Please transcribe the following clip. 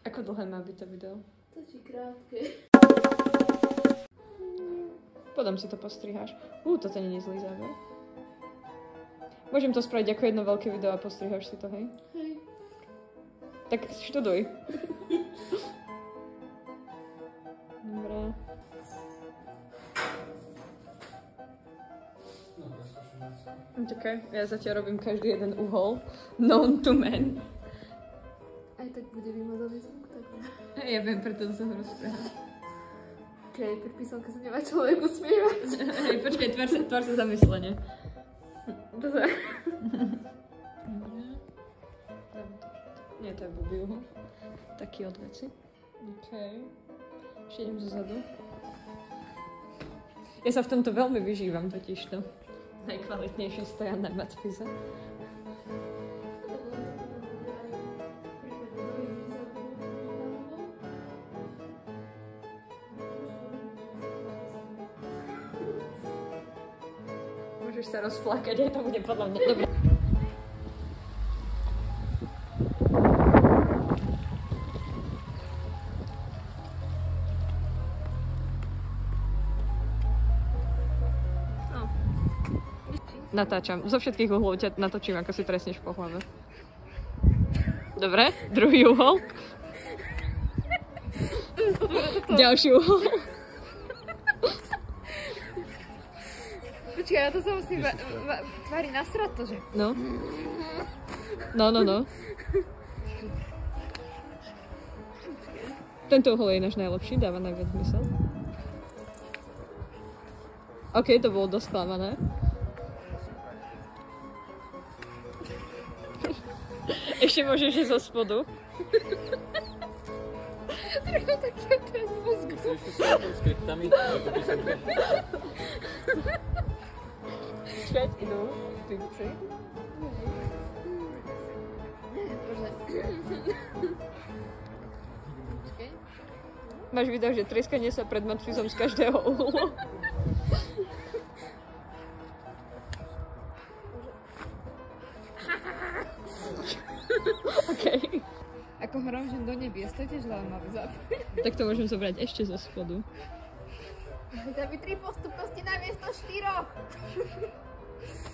Ako dlhé má byť to video? To je krátke. Potom si to postriháš. Toto nie je zlý záber. Môžem to spraviť ako jedno veľké video a postriháš si to, hej? Hej. Tak študuj. Dobre. Čakaj, ja zatiaľ robím každý jeden uhol. Known to man. Aj tak bude vymazaný zvuk, tak... Ja viem, preto sa ho rozprávam. Okej, pri písomke sa nemá človek usmievať. Hej, počkaj, tvár sa zamyslene. To sa... Nie, to je blbý uhol. Taký od veci. Okej. Ešte idem zozadu. Ja sa v tomto veľmi vyžívam totižto. Najkvalitnejší stojan na Matfize. Môžeš sa rozplakať, aj to bude podľa mňa dobré. Natáčam. Zo všetkých uhlov ťa natočím, ako si trestneš po hlave. Dobre? Druhý uhol. Ďalší uhol. Počkaj, ja to sa musím tvári nasrať to, že? No. No. Tento uhol je náš najlepší, dáva najviac zmysel. OK, to bolo dosť klamané. Ešte môžeš ísť zo spodu. Treba také teraz mozgu. S kryptami, ako písomke. Čkať, idú pivci. Bože. Počkej. Máš video, že trieskanie sa pred Matfizom z každého uhlu. Okay. Ako hrožem do nebies, to je tiež zaujímavý záber. Tak to môžem zobrať ešte zo spodu. Daj mi 3 postupnosti namiesto 4.